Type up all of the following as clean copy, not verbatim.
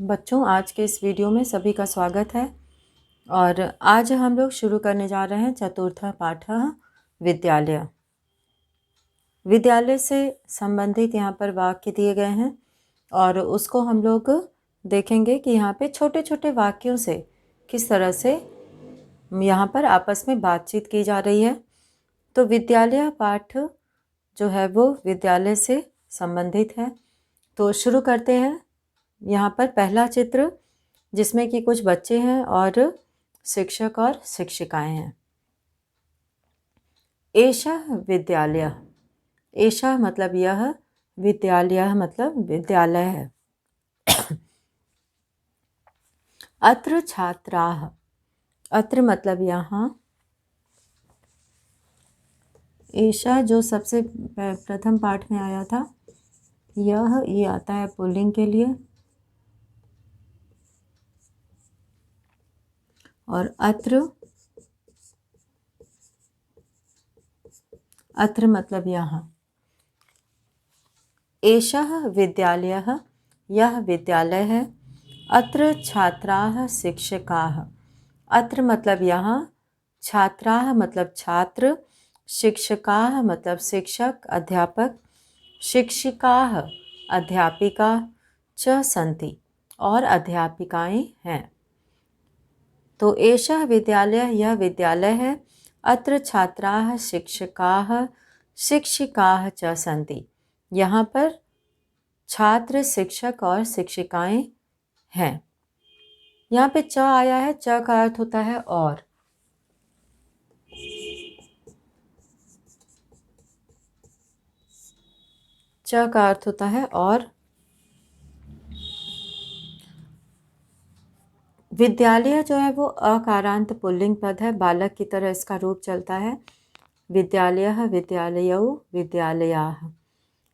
बच्चों, आज के इस वीडियो में सभी का स्वागत है। और आज हम लोग शुरू करने जा रहे हैं चतुर्थ पाठ विद्यालय। विद्यालय से संबंधित यहाँ पर वाक्य दिए गए हैं और उसको हम लोग देखेंगे कि यहाँ पे छोटे छोटे वाक्यों से किस तरह से यहाँ पर आपस में बातचीत की जा रही है। तो विद्यालय पाठ जो है वो विद्यालय से संबंधित है। तो शुरू करते हैं। यहाँ पर पहला चित्र जिसमें कि कुछ बच्चे हैं और शिक्षक और शिक्षिकाएं हैं। एषा विद्यालय, एषा मतलब यह, विद्यालय मतलब विद्यालय है। अत्र छात्राः, अत्र मतलब यहाँ। एषा जो सबसे प्रथम पाठ में आया था, यह ये आता है पुल्लिंग के लिए, और अत्र, अत्र मतलब यहाँ। एषः विद्यालयः, यह विद्यालय है। अत्र छात्राः शिक्षकाः, अत्र मतलब यहाँ, छात्राः मतलब छात्र, शिक्षकाः मतलब शिक्षक अध्यापक, शिक्षिकाः अध्यापिका, च सन्ति और अध्यापिकाएं हैं। तो एषः विद्यालयः, यह विद्यालय है। अत्र छात्राः शिक्षकाः शिक्षिकाः च सन्ति, यहाँ पर छात्र शिक्षक और शिक्षिकाएं हैं। यहाँ पे च आया है, च का अर्थ होता है और। च का अर्थ होता है और। विद्यालय जो है वो अकारांत पुल्लिंग पद है, बालक की तरह इसका रूप चलता है। विद्यालयः, विद्यालयौ, विद्यालयाः।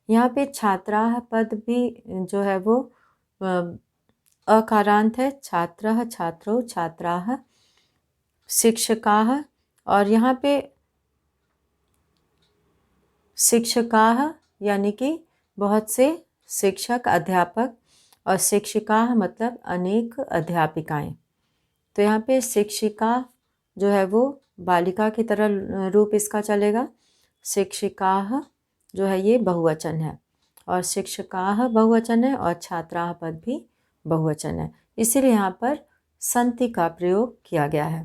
यहाँ पे छात्राः पद भी जो है वो अकारांत है। छात्रः, छात्रौ, छात्राः, शिक्षकाः, और यहाँ पे शिक्षकाः यानी कि बहुत से शिक्षक अध्यापक, और शिक्षिका मतलब अनेक अध्यापिकाएं। तो यहाँ पे शिक्षिका जो है वो बालिका की तरह रूप इसका चलेगा। शिक्षिकाः जो है ये बहुवचन है, और शिक्षकाः बहुवचन है, और छात्राः पद भी बहुवचन है। इसीलिए यहाँ पर संति का प्रयोग किया गया है।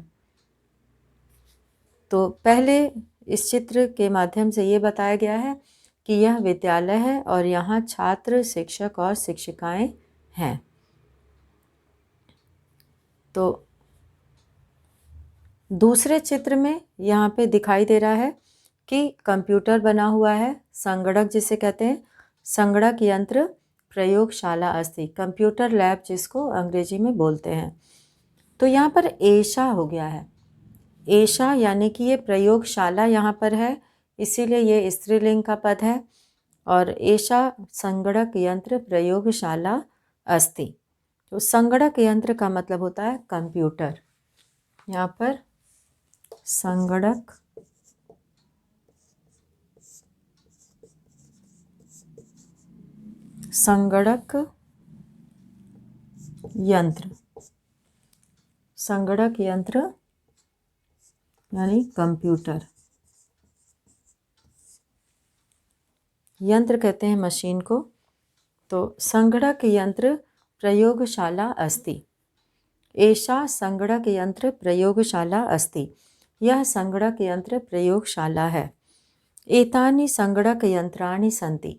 तो पहले इस चित्र के माध्यम से ये बताया गया है कि यह विद्यालय है और यहाँ छात्र, शिक्षक और शिक्षिकाएं हैं। तो दूसरे चित्र में यहाँ पे दिखाई दे रहा है कि कंप्यूटर बना हुआ है, संगणक जिसे कहते हैं, संगणक यंत्र प्रयोगशाला अस्ति, कंप्यूटर लैब जिसको अंग्रेजी में बोलते हैं। तो यहाँ पर एषा हो गया है। एषा यानी कि ये प्रयोगशाला यहाँ पर है, इसीलिए ये स्त्रीलिंग का पद है। और एषा संगणक यंत्र प्रयोगशाला अस्ति। तो संगणक यंत्र का मतलब होता है कंप्यूटर। यहाँ पर संगणक संगणक यंत्र, संगणक यंत्र यानी कंप्यूटर। यंत्र कहते हैं मशीन को। तो संगणक यंत्र प्रयोगशाला अस्ति। एषा संगणक यंत्र प्रयोगशाला अस्ति, यह संगणक यंत्र प्रयोगशाला है। एतानि संगणक यंत्राणि सन्ति,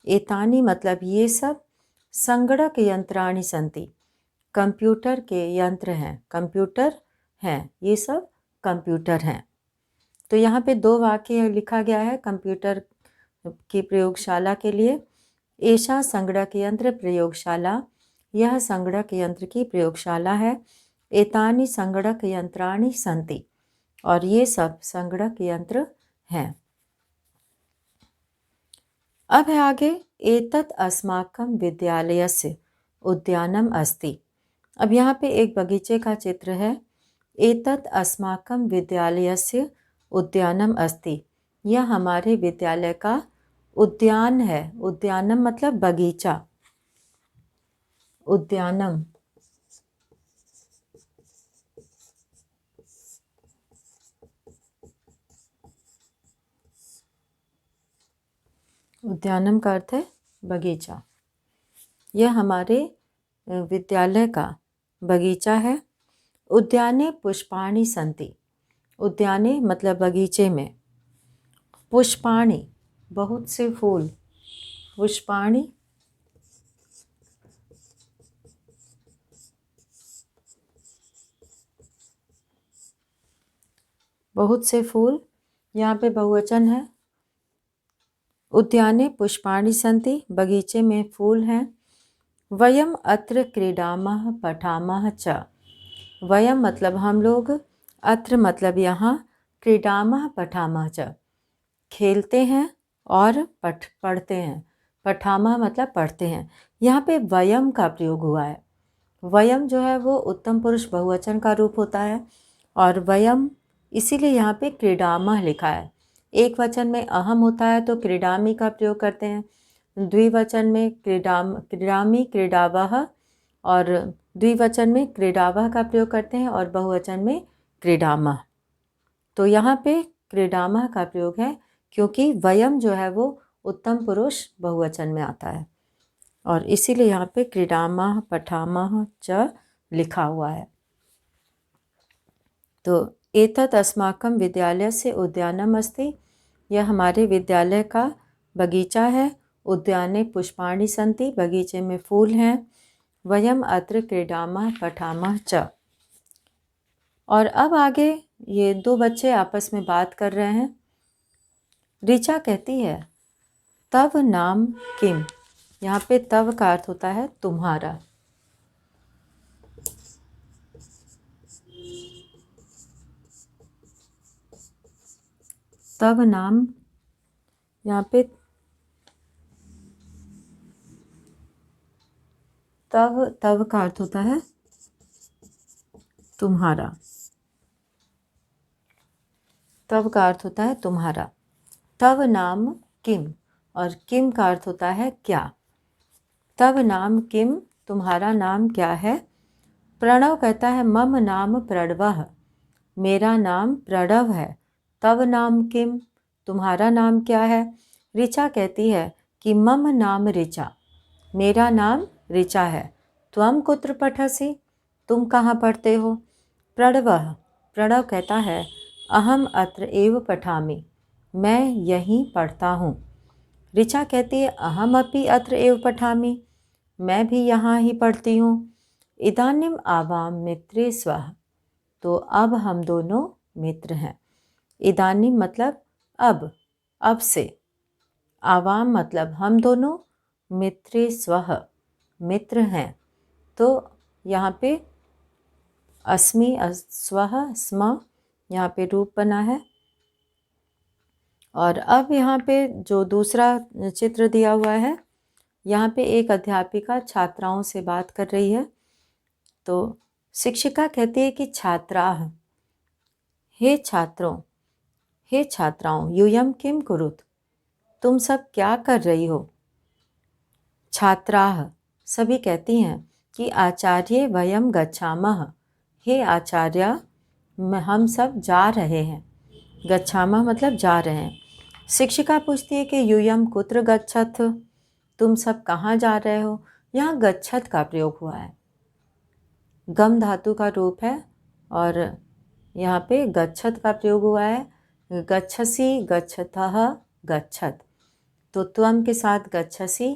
एतानि मतलब ये सब, संगणक यंत्राणि सन्ति कंप्यूटर के यंत्र हैं, कंप्यूटर हैं, ये सब कंप्यूटर हैं। तो यहाँ पे दो वाक्य लिखा गया है कंप्यूटर की प्रयोगशाला के लिए। एषा संगणक यंत्र प्रयोगशाला, यह संगणक यंत्र की प्रयोगशाला है। एतानि संगणक यंत्राणि सन्ति, और ये सब संगणक यंत्र हैं। अब है आगे, एतत् अस्माकं विद्यालयस्य उद्यानम् अस्ति। अब यहाँ पे एक बगीचे का चित्र है। एतत् अस्माकं विद्यालयस्य उद्यानम् अस्ति, यह हमारे विद्यालय का उद्यान है। उद्यानम मतलब बगीचा। उद्यानम, उद्यानम का अर्थ है बगीचा। यह हमारे विद्यालय का बगीचा है। उद्याने पुष्पाणि सन्ति, उद्याने मतलब बगीचे में, पुष्पाणि बहुत से फूल, पुष्पाणि बहुत से फूल, यहाँ पे बहुवचन है। उद्याने पुष्पाणि सन्ति, बगीचे में फूल हैं। वयम अत्र क्रीडामः पठामः च, वयम मतलब हम लोग, अत्र मतलब यहाँ, क्रीडामः पठामः च खेलते हैं और पढ़ते हैं। पठामः मतलब पढ़ते हैं। यहाँ पे वयम का प्रयोग हुआ है। वयम जो है वो उत्तम पुरुष बहुवचन का रूप होता है और वयम इसीलिए यहाँ पे क्रीडामः लिखा है। एक वचन में अहम होता है तो क्रीडामि का प्रयोग करते हैं, द्विवचन में क्रीडामि क्रीडावः, और द्विवचन में क्रीडावः का प्रयोग करते हैं और बहुवचन में क्रीडामः। तो यहाँ पे क्रीडामः का प्रयोग है क्योंकि वयम जो है वो उत्तम पुरुष बहुवचन में आता है और इसीलिए यहाँ पे क्रीडामः पठामः च लिखा हुआ है। तो एतत् अस्माकं विद्यालयस्य उद्यानम् अस्ति, यह हमारे विद्यालय का बगीचा है। उद्याने पुष्पाणि सन्ति, बगीचे में फूल हैं। वयम अत्र क्रीडामः पठामः च। और अब आगे ये दो बच्चे आपस में बात कर रहे हैं। ऋचा कहती है तव नाम किम, यहाँ पे तव का अर्थ होता है तुम्हारा। तव नाम, यहाँ पे तव का अर्थ होता है तुम्हारा। तव का अर्थ होता है तुम्हारा। तव नाम किम, और किम का अर्थ होता है क्या। तव नाम किम, तुम्हारा नाम क्या है। प्रणव कहता है मम नाम प्रणवः, मेरा नाम प्रणव है। तव नाम किम, तुम्हारा नाम क्या है। ऋचा कहती है कि मम नाम ऋचा, मेरा नाम ऋचा है। त्वम कुत्र पठसि, तुम कहाँ पढ़ते हो। प्रणवः, प्रणव कहता है अहम अत्र एव पठामि, मैं यहीं पढ़ता हूँ। ऋचा कहती है अहम अपि अत्र एव पठामि, मैं भी यहाँ ही पढ़ती हूँ। इदानीम आवाम मित्रे स्वः, तो अब हम दोनों मित्र हैं। इदानीम मतलब अब से, आवाम मतलब हम दोनों, मित्रे स्वः मित्र हैं। तो यहाँ पे अस्मि स्वः स्म यहाँ पे रूप बना है। और अब यहाँ पे जो दूसरा चित्र दिया हुआ है, यहाँ पे एक अध्यापिका छात्राओं से बात कर रही है। तो शिक्षिका कहती है कि छात्राः, हे छात्रों, हे छात्राओं, यूयम किम कुरुत, तुम सब क्या कर रही हो। छात्राः, सभी कहती हैं कि आचार्य वयम गच्छामः, हे आचार्य हम सब जा रहे हैं। गच्छामः मतलब जा रहे हैं। शिक्षिका पूछती है कि यूयम कुत्र गच्छथ, तुम सब कहाँ जा रहे हो। यहाँ गच्छत का प्रयोग हुआ है, गम धातु का रूप है और यहाँ पे गच्छत का प्रयोग हुआ है। गच्छसि गच्छतः गच्छत, तो त्वम के साथ गच्छसि,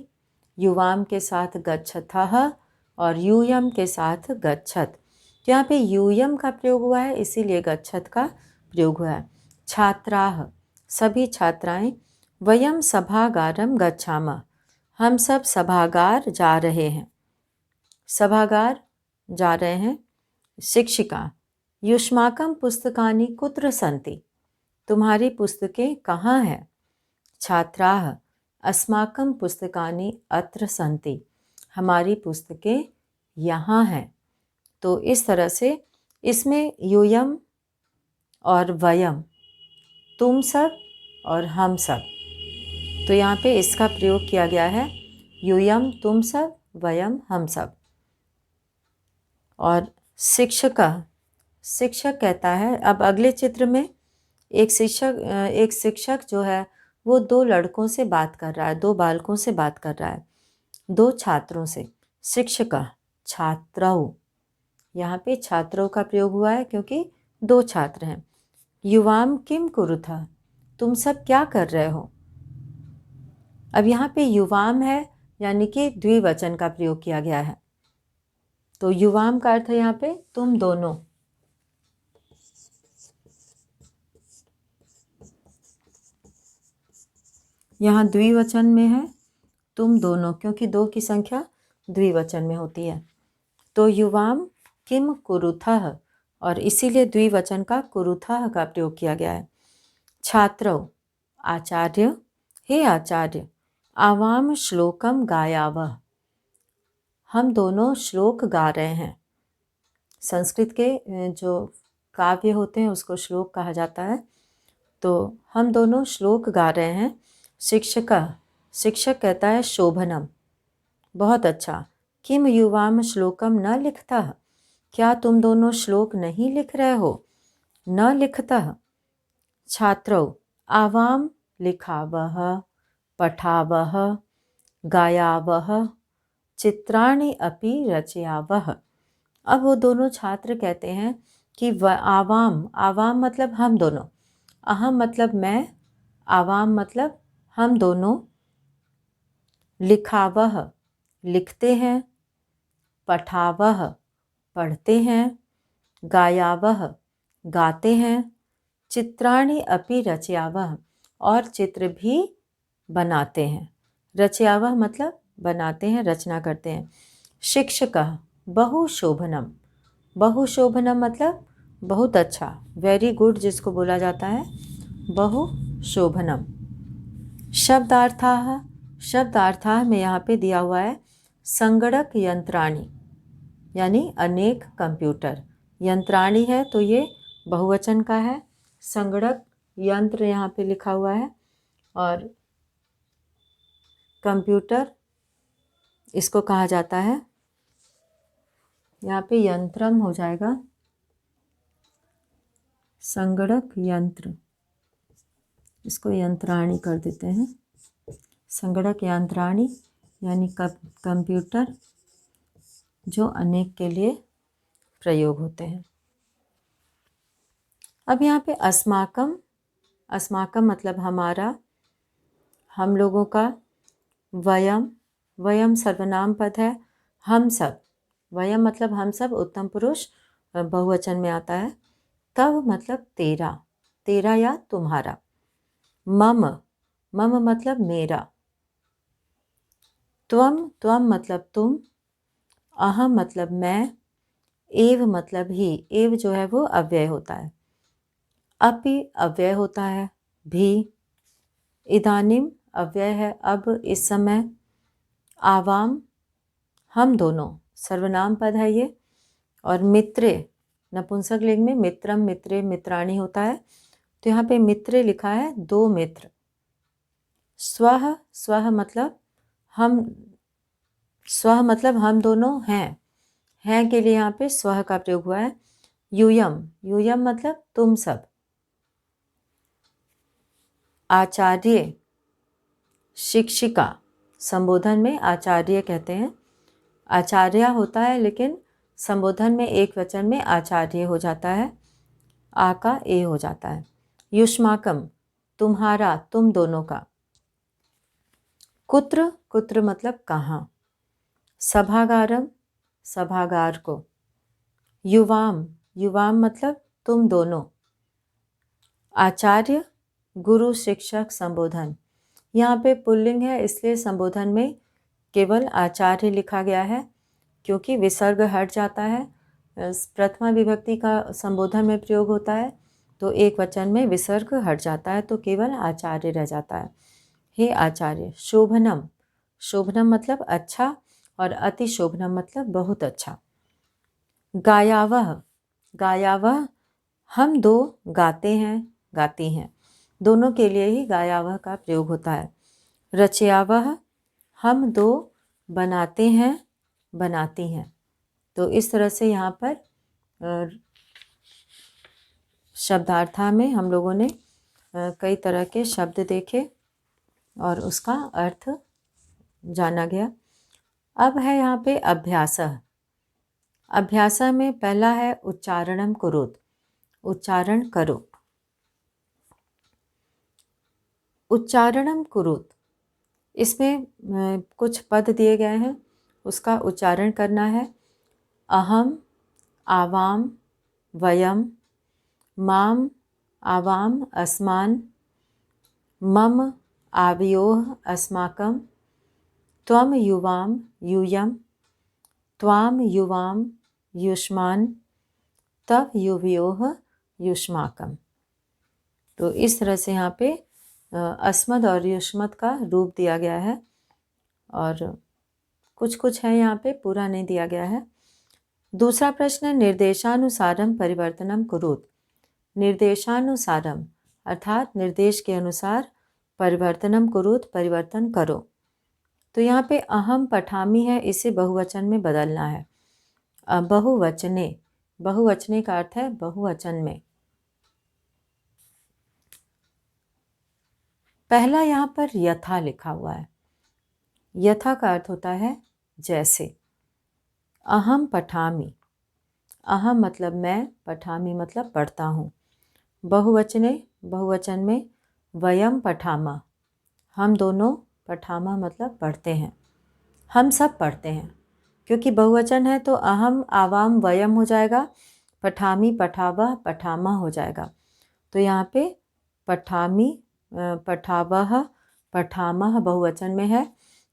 युवाम के साथ गच्छतः और यूयम के साथ गच्छत। तो यहाँ पे यूयम का प्रयोग हुआ है इसीलिए गच्छत का प्रयोग हुआ है। छात्राः, सभी छात्राएं। वयम सभागारम गच्छामः, हम सब सभागार जा रहे हैं। सभागार जा रहे हैं। शिक्षिका युष्माकं पुस्तकानि कुत्र सन्ति, तुम्हारी पुस्तकें कहाँ हैं। छात्राः अस्माकं पुस्तकानि अत्र सन्ति, हमारी पुस्तकें यहाँ हैं। तो इस तरह से इसमें यूयम और वयम, तुम सब और हम सब, तो यहाँ पे इसका प्रयोग किया गया है। यूयम तुम सब, वयम हम सब। और शिक्षक कहता है, अब अगले चित्र में एक शिक्षक जो है वो दो लड़कों से बात कर रहा है, दो बालकों से बात कर रहा है, दो छात्रों से। शिक्षक छात्रौ, यहाँ पे छात्रों का प्रयोग हुआ है क्योंकि दो छात्र हैं। युवाम किम कुरुथा, तुम सब क्या कर रहे हो। अब यहाँ पे युवाम है यानी कि द्विवचन का प्रयोग किया गया है। तो युवाम का अर्थ है यहाँ पे तुम दोनों। यहाँ द्विवचन में है तुम दोनों, क्योंकि दो की संख्या द्विवचन में होती है। तो युवाम किम कुरुथः, और इसीलिए द्विवचन का कुरुथः का प्रयोग किया गया है। छात्रौ, आचार्य, हे आचार्य, आवाम श्लोकम गायावः, हम दोनों श्लोक गा रहे हैं। संस्कृत के जो काव्य होते हैं उसको श्लोक कहा जाता है। तो हम दोनों श्लोक गा रहे हैं। शिक्षक कहता है शोभनम, बहुत अच्छा। किम युवाम श्लोकम न लिखता, क्या तुम दोनों श्लोक नहीं लिख रहे हो। न लिखता। छात्रौ, आवाम लिखावः, पठावः, गायावः, चित्राणि अपि रचयावः। अब वो दोनों छात्र कहते हैं कि आवाम मतलब हम दोनों, अहम मतलब मैं, आवाम मतलब हम दोनों, लिखावह लिखते हैं, पठावह पढ़ते हैं, गायावह गाते हैं, चित्राणि अपि रचयावह और चित्र भी बनाते हैं। रचयावह मतलब बनाते हैं, रचना करते हैं। शिक्षकः बहुशोभनम, बहुशोभनम मतलब बहुत अच्छा, वेरी गुड जिसको बोला जाता है, बहुशोभनम। शब्दार्थाः में यहाँ पे दिया हुआ है संगणक यंत्राणि, यानी अनेक कंप्यूटर। यंत्राणि है तो ये बहुवचन का है, संगणक यंत्र यहाँ पे लिखा हुआ है, और कंप्यूटर इसको कहा जाता है, यहाँ पे यंत्रम हो जाएगा, संगणक यंत्र, इसको यंत्राणी कर देते हैं। संगणक यंत्राणी यानी कंप्यूटर जो अनेक के लिए प्रयोग होते हैं। अब यहाँ पे अस्माकम, अस्माकम मतलब हमारा, हम लोगों का। वयम, वयम सर्वनाम पद है, हम सब। वयम मतलब हम सब, उत्तम पुरुष बहुवचन में आता है। तव मतलब तेरा, तेरा या तुम्हारा। मम, मम मतलब मेरा। त्वम मतलब तुम। अहम मतलब मैं। एव मतलब ही, एव जो है वो अव्यय होता है। अपि अव्यय होता है, भी। इदानीम अव्यय है, अब, इस समय। आवाम हम दोनों, सर्वनाम पद है ये। और मित्रे नपुंसक लिंग में मित्रम, मित्रे, मित्राणी होता है। तो यहाँ पे मित्रे लिखा है दो मित्र। स्वः, स्वः मतलब हम, स्वः मतलब हम दोनों हैं, हैं के लिए यहाँ पे स्वः का प्रयोग हुआ है। यूयम, यूयम मतलब तुम सब। आचार्य, शिक्षिका, संबोधन में आचार्य कहते हैं। आचार्य होता है लेकिन संबोधन में एक वचन में आचार्य हो जाता है, आ का ए हो जाता है। युष्माकम तुम्हारा, तुम दोनों का। कुत्र, कुत्र मतलब कहाँ। सभागारम, सभागार को। युवाम, युवाम मतलब तुम दोनों। आचार्य गुरु शिक्षक संबोधन, यहाँ पे पुल्लिंग है इसलिए संबोधन में केवल आचार्य लिखा गया है, क्योंकि विसर्ग हट जाता है। प्रथमा विभक्ति का संबोधन में प्रयोग होता है तो एक वचन में विसर्ग हट जाता है तो केवल आचार्य रह जाता है। हे आचार्य। शोभनम, शोभनम मतलब अच्छा, और अति शोभनम मतलब बहुत अच्छा। गायावह, गायावह हम दो गाते हैं, गाती हैं, दोनों के लिए ही गायावह का प्रयोग होता है। रचयावह हम दो बनाते हैं, बनाती हैं। तो इस तरह से यहाँ पर शब्दार्था में हम लोगों ने कई तरह के शब्द देखे और उसका अर्थ जाना गया। अब है यहाँ पे अभ्यास। अभ्यास में पहला है उच्चारणम कुरुत, उच्चारण करो। उच्चारणम कुरुत, इसमें कुछ पद दिए गए हैं, उसका उच्चारण करना है। अहम, आवाम, वयम, माम, आवाम, अस्मान, मम, आवयोः, अस्माकं, त्वम, युवाम, यूयम, त्वाम, युवाम, युष्मान्, तव, युवयोः, युष्माकं। तो इस तरह से यहाँ पे अस्मद और युष्मद का रूप दिया गया है और कुछ कुछ है यहाँ पे, पूरा नहीं दिया गया है। दूसरा प्रश्न है निर्देशानुसारम परिवर्तनम कुरुत। निर्देशानुसारम अर्थात निर्देश के अनुसार परिवर्तनम कुरुत, परिवर्तन करो। तो यहाँ पे अहम पठामी है, इसे बहुवचन में बदलना है। बहुवचने, बहुवचने का अर्थ है बहुवचन में। पहला यहाँ पर यथा लिखा हुआ है। यथा का अर्थ होता है जैसे। अहम पठामी, अहम मतलब मैं, पठामी मतलब पढ़ता हूँ। बहुवचने, बहुवचन में वयम पठामा, हम दोनों, पठामा मतलब पढ़ते हैं, हम सब पढ़ते हैं। क्योंकि बहुवचन है तो अहम, आवाम, वयम हो जाएगा, पठामी, पठावह, पठामा हो जाएगा। तो यहाँ पे पठामी, पठावह, पठामह बहुवचन में है,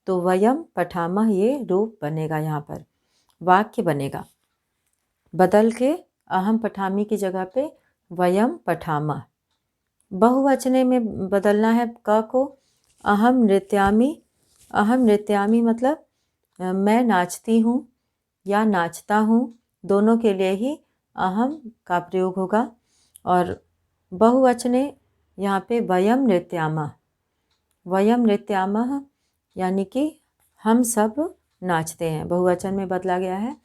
तो वयम पठामह ये रूप बनेगा, यहाँ पर वाक्य बनेगा। बदल के अहम पठामी की जगह पे वयम पठामह। बहुवचने में बदलना है क को। अहम नृत्यामी, अहम नृत्यामी मतलब मैं नाचती हूँ या नाचता हूँ, दोनों के लिए ही अहम का प्रयोग होगा। और बहुवचने यहाँ पे वयम नृत्यामः, वयम नृत्यामः यानी कि हम सब नाचते हैं, बहुवचन में बदला गया है,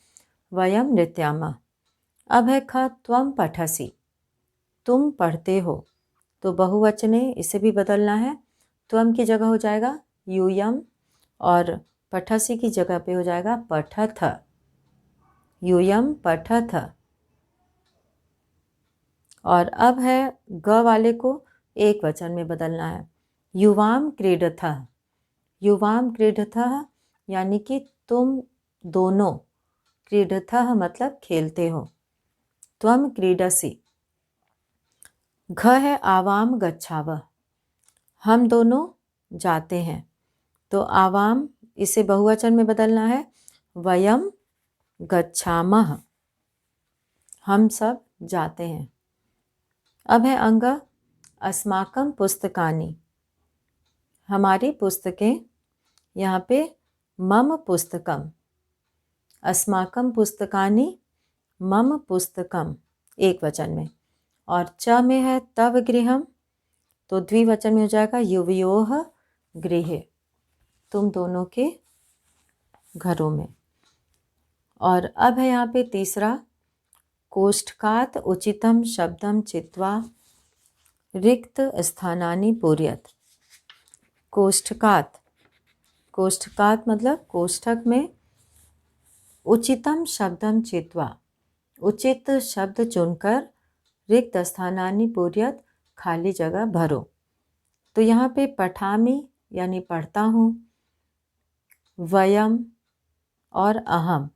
वयम नृत्यामः। अब है ख त्वम पठसि, तुम पढ़ते हो। तो बहुवचने इसे भी बदलना है, त्वम की जगह हो जाएगा यूयम और पठसि की जगह पे हो जाएगा पठथ, यूयम पठथ। और अब है ग वाले को एक वचन में बदलना है, युवाम क्रीडथः, युवाम क्रीडथः यानी कि तुम दोनों, क्रीडथः मतलब खेलते हो, त्वम क्रीडसि। घ है आवाम गच्छावः, हम दोनों जाते हैं। तो आवाम इसे बहुवचन में बदलना है, वयम गच्छामः, हम सब जाते हैं। अब है अंग अस्माकं पुस्तकानि, हमारी पुस्तकें। यहाँ पे मम पुस्तकम, अस्माकं पुस्तकानि, मम पुस्तकम एक वचन में। और च में है तव गृहम, तो द्विवचन में हो जाएगा युवयोः गृहे, तुम दोनों के घरों में। और अब है यहाँ पे तीसरा, कोष्ठकात् उचितम शब्दम चित्वा रिक्त स्थानानि पूरयत। कोष्ठकात्, कोष्ठकात् मतलब कोष्ठक में, उचितम शब्दम चित्वा उचित शब्द चुनकर, रिक्त स्थानानि पूरयत खाली जगह भरो। तो यहाँ पे पठामी यानी पढ़ता हूँ, वयम और अहम,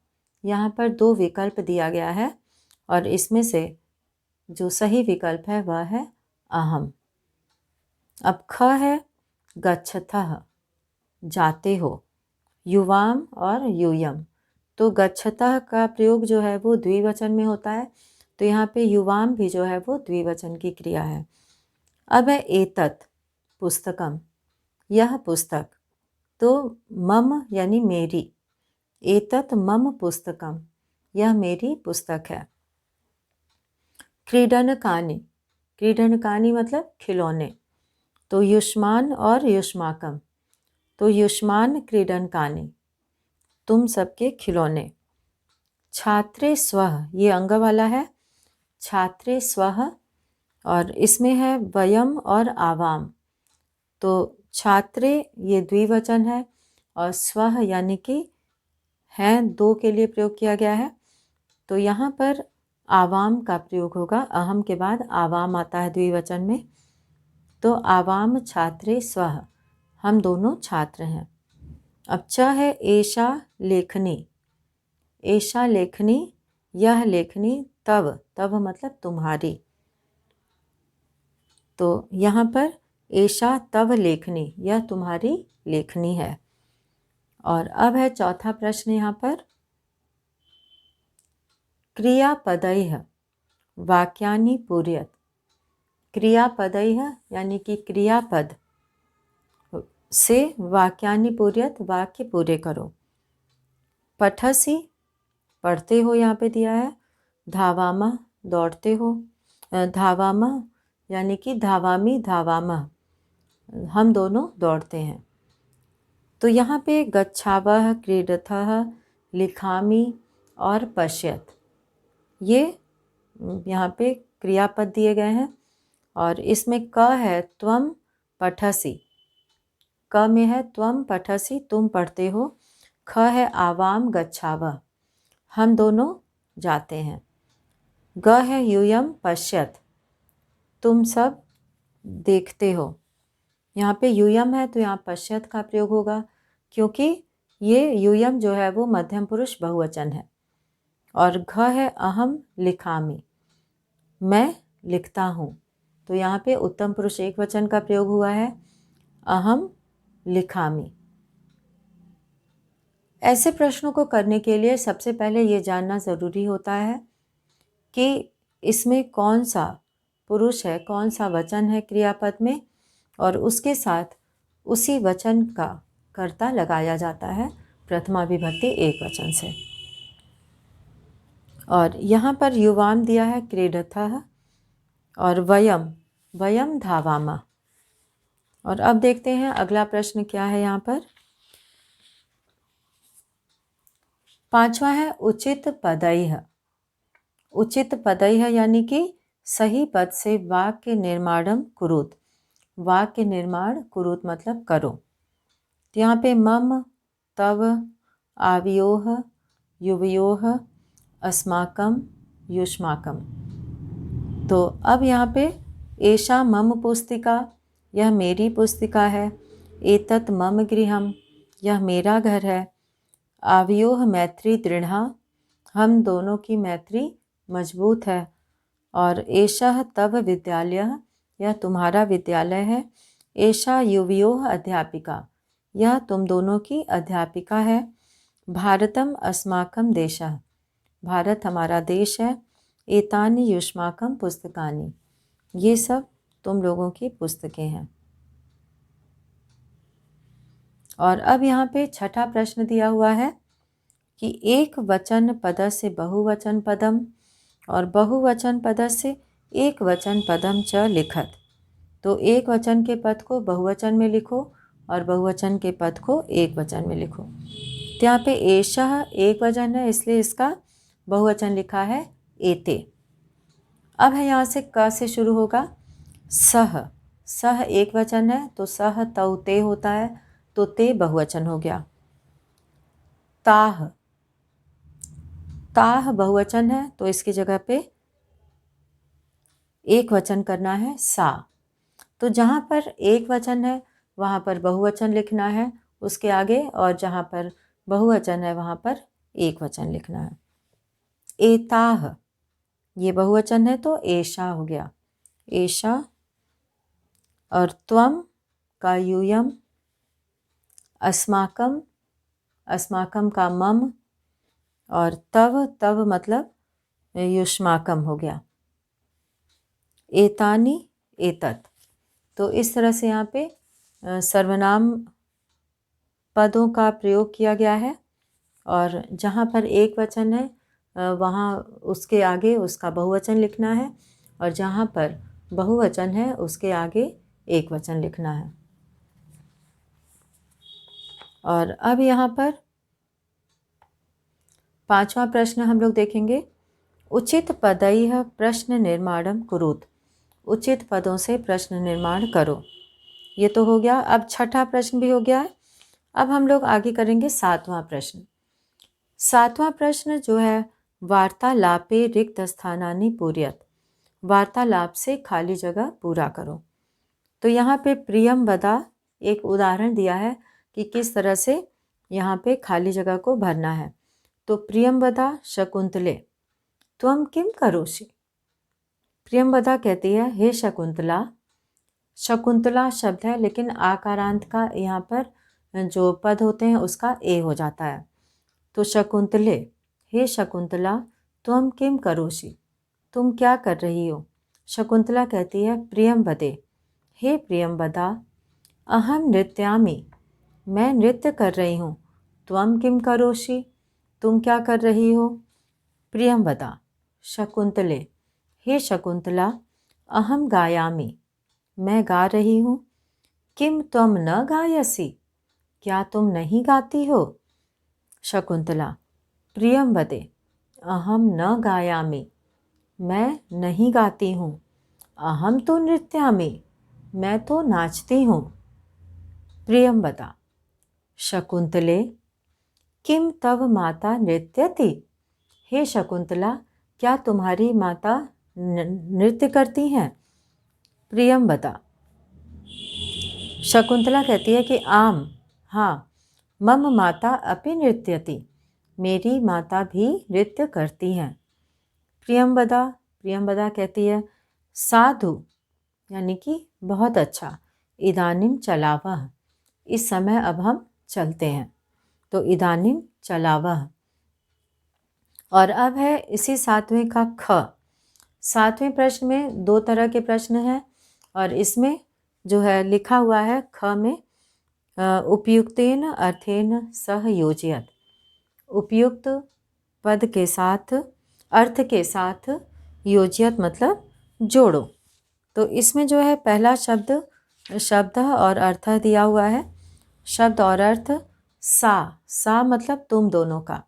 यहाँ पर दो विकल्प दिया गया है और इसमें से जो सही विकल्प है वह है अहम। अब ख है गच्छतः, जाते हो, युवाम और यूयम। तो गच्छतः का प्रयोग जो है वो द्विवचन में होता है, तो यहाँ पे युवाम भी जो है वो द्विवचन की क्रिया है। अब है एतत् पुस्तकम, यह पुस्तक। तो मम यानी मेरी, एतत् मम पुस्तकम, यह मेरी पुस्तक है। क्रीडनकानि, क्रीडनकानि मतलब खिलौने। तो युष्मान और युष्माकम, तो युष्मान क्रीडनकानि, तुम सबके खिलौने। छात्रे स्वः, ये अंग वाला है, छात्रे स्वः, और इसमें है वयम और आवाम। तो छात्रे ये द्विवचन है और स्वः यानी कि हैं दो के लिए प्रयोग किया गया है। तो यहाँ पर आवाम का प्रयोग होगा, अहम के बाद आवाम आता है द्विवचन में। तो आवाम छात्रे स्वः, हम दोनों छात्र हैं। अब च है एषा लेखनी, एषा लेखनी, यह लेखनी तव, तव मतलब तुम्हारी। तो यहाँ पर एषा तव लेखनी, यह तुम्हारी लेखनी है। और अब है चौथा प्रश्न यहाँ पर, क्रियापदैः वाक्यानि पूरयत। क्रियापदैः यानी कि क्रियापद से वाक्यानि पूरयत, वाक्य पूरे करो। पठसि पढ़ते हो यहाँ पे दिया है, धावामः दौड़ते हो, धावामः यानी कि धावामि धावामः, हम दोनों दौड़ते हैं। तो यहाँ पे गच्छावः, क्रीडतः, लिखामि और पश्यत, ये यहाँ पे क्रियापद दिए गए हैं। और इसमें क है त्वम पठसि, क में है त्वम पठसि, तुम पढ़ते हो। ख है आवाम गच्छावः, हम दोनों जाते हैं। ग है यूयम पश्यत, तुम सब देखते हो। यहाँ पे यूयम है तो यहाँ पश्यत का प्रयोग होगा, क्योंकि ये यूयम जो है वो मध्यम पुरुष बहुवचन है। और घ है अहम लिखामि, मैं लिखता हूँ। तो यहाँ पे उत्तम पुरुष एक वचन का प्रयोग हुआ है, अहम लिखामि। ऐसे प्रश्नों को करने के लिए सबसे पहले ये जानना ज़रूरी होता है कि इसमें कौन सा पुरुष है, कौन सा वचन है क्रियापद में, और उसके साथ उसी वचन का कर्ता लगाया जाता है प्रथमा विभक्ति एक वचन से। और यहाँ पर युवाम दिया है क्रीडतः और वयम, वयम धावामः। और अब देखते हैं अगला प्रश्न क्या है यहाँ पर। पांचवा है उचित पदैः। उचित पदैः यानी कि सही पद से वाक्य निर्माणम कुरुत, वाक्य निर्माण कुरुत मतलब करो। तो यहाँ पे मम, तव, आवयोः, युवयोः, अस्माकं, युष्माकं। तो अब यहाँ पे एषा मम पुस्तिका, यह मेरी पुस्तिका है। एतत् मम गृहम्, यह मेरा घर है। आवयोः मैत्री दृढ़ा, हम दोनों की मैत्री मजबूत है। और एषः तव विद्यालयः, यह तुम्हारा विद्यालय है। एषा युवयोः अध्यापिका, यह तुम दोनों की अध्यापिका है। भारतम अस्माकं देशः, भारत हमारा देश है। एतानि युष्माकं पुस्तकानि, ये सब तुम लोगों की पुस्तकें हैं। और अब यहाँ पे छठा प्रश्न दिया हुआ है कि एक वचन पदस्य बहुवचन पदम और बहुवचन पदस्य एक वचन पदम च लिखत। तो एक वचन के पद को बहुवचन में लिखो और बहुवचन के पद को एक वचन में लिखो। तो यहाँ पे एषः एक वचन है, इसलिए इसका बहुवचन लिखा है एते। अब है यहाँ से क से शुरू होगा। सह, सह एक वचन है तो सह तौ ते होता है, तो ते बहुवचन हो गया। ताह, ताह बहुवचन है तो इसकी जगह पे एक वचन करना है सा। तो जहाँ पर एक वचन है वहाँ पर बहुवचन लिखना है उसके आगे, और जहाँ पर बहुवचन है वहाँ पर एक वचन लिखना है। एताह, ये बहुवचन है तो एषा हो गया, एषा। और त्वम का यूयम, अस्माकम, अस्माकम का मम, और तव, तव मतलब युष्माकम हो गया। एतानि, एतत्। तो इस तरह से यहाँ पे सर्वनाम पदों का प्रयोग किया गया है, और जहाँ पर एक वचन है वहाँ उसके आगे उसका बहुवचन लिखना है, और जहाँ पर बहुवचन है उसके आगे एक वचन लिखना है। और अब यहाँ पर 5वां प्रश्न हम लोग देखेंगे, उचित पदैः प्रश्न निर्माणम कुरुत। उचित पदों से प्रश्न निर्माण करो। ये तो हो गया। अब 6ठा प्रश्न भी हो गया है। अब हम लोग आगे करेंगे 7वां प्रश्न। 7वां प्रश्न जो है, वार्तालापे रिक्त स्थानानि पूरयत। वार्तालाप से खाली जगह पूरा करो। तो यहाँ पे प्रियम वदा एक उदाहरण दिया है कि किस तरह से यहाँ पे खाली जगह को भरना है। तो प्रियम वदा शकुंतले त्वम किम करोषि। प्रियम वदा कहती है, हे शकुंतला। शकुंतला शब्द है लेकिन आकारांत का यहाँ पर जो पद होते हैं उसका ए हो जाता है। तो शकुंतले, हे शकुंतला त्वम किम करोषि, तुम क्या कर रही हो। शकुंतला कहती है, प्रियम वदे, हे प्रियम वदा, अहम नृत्यामि, मैं नृत्य कर रही हूँ। त्वम किम करोषि, तुम क्या कर रही हो। प्रियम वदा, शकुंतले, हे शकुंतला, अहम गायामि, मैं गा रही हूँ। किम त्वम न गायसी, क्या तुम नहीं गाती हो। शकुंतला, प्रियम वदे, अहम न गायामि, मैं नहीं गाती हूँ। अहम तो नृत्यामि, मैं तो नाचती हूँ। प्रियम वदा, शकुंतले, किम तव माता नृत्यति। हे शकुंतला, क्या तुम्हारी माता नृत्य करती हैं। प्रियम वदा, शकुंतला कहती है कि आम, हाँ, मम माता अपि नृत्यति, मेरी माता भी नृत्य करती हैं। प्रियम वदा कहती है, साधु, यानी कि बहुत अच्छा, इदानीम चलावह, इस समय अब हम चलते हैं। तो इदानीम चलावह। और अब है इसी 7वें का ख। 7वें प्रश्न में 2 तरह के प्रश्न हैं और इसमें जो है लिखा हुआ है ख में, उपयुक्तेन अर्थेन सह योजयत। उपयुक्त पद के साथ, अर्थ के साथ, योजयत मतलब जोड़ो। तो इसमें जो है पहला शब्द और अर्थ दिया हुआ है। शब्द और अर्थ, सा मतलब तुम दोनों का।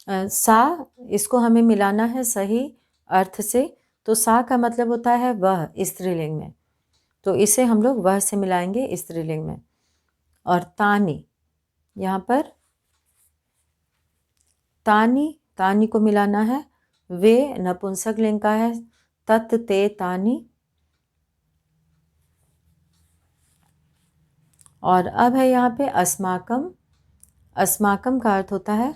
सा, इसको हमें मिलाना है सही अर्थ से। तो सा का मतलब होता है वह, स्त्रीलिंग में, तो इसे हम लोग वह से मिलाएंगे स्त्रीलिंग में। और तानी, यहाँ पर तानी को मिलाना है, वे नपुंसक लिंग का है, तत् ते तानी। और अब है यहाँ पे अस्माकम। अस्माकम का अर्थ होता है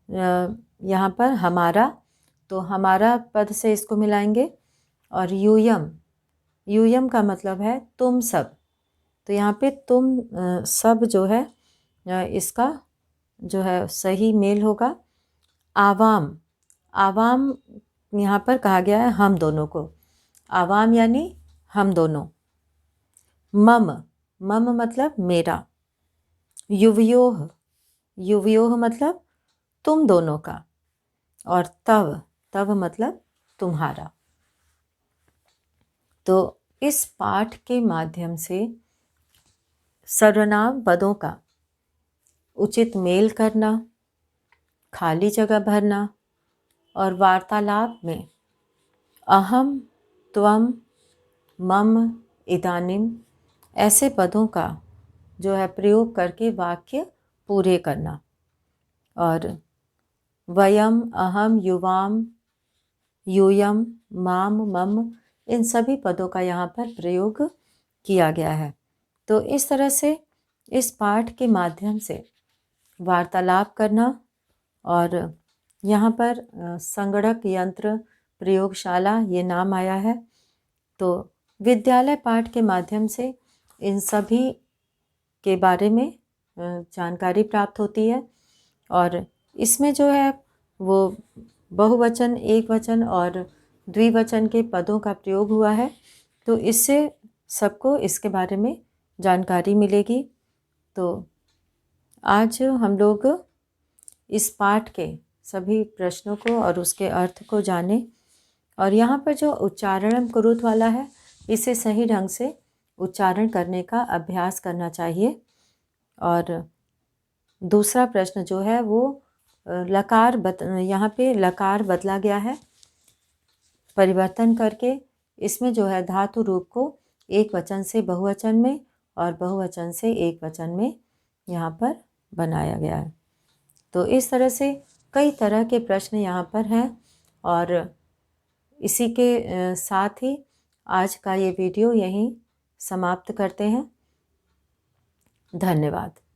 यहाँ पर हमारा, तो हमारा पद से इसको मिलाएंगे। और यूयम का मतलब है तुम सब। तो यहाँ पे तुम सब जो है इसका जो है सही मेल होगा आवाम। आवाम यहाँ पर कहा गया है हम दोनों को। आवाम यानी हम दोनों। मम मतलब मेरा। युवयोह मतलब तुम दोनों का। और तव मतलब तुम्हारा। तो इस पाठ के माध्यम से सर्वनाम पदों का उचित मेल करना, खाली जगह भरना और वार्तालाप में अहम, त्वम, मम, इदानीम ऐसे पदों का जो है प्रयोग करके वाक्य पूरे करना। और वयम, अहम, युवाम, यूयम, माम, मम, इन सभी पदों का यहाँ पर प्रयोग किया गया है। तो इस तरह से इस पाठ के माध्यम से वार्तालाप करना और यहाँ पर संगणक यंत्र प्रयोगशाला ये नाम आया है। तो विद्यालय पाठ के माध्यम से इन सभी के बारे में जानकारी प्राप्त होती है। और इसमें जो है वो बहुवचन, एकवचन और द्विवचन के पदों का प्रयोग हुआ है। तो इससे सबको इसके बारे में जानकारी मिलेगी। तो आज हम लोग इस पाठ के सभी प्रश्नों को और उसके अर्थ को जाने। और यहाँ पर जो उच्चारण कुरुत वाला है, इसे सही ढंग से उच्चारण करने का अभ्यास करना चाहिए। और दूसरा प्रश्न जो है वो यहाँ पे लकार बदला गया है परिवर्तन करके। इसमें जो है धातु रूप को एक वचन से बहुवचन में और बहुवचन से एक वचन में यहाँ पर बनाया गया है। तो इस तरह से कई तरह के प्रश्न यहाँ पर हैं और इसी के साथ ही आज का ये वीडियो यहीं समाप्त करते हैं। धन्यवाद।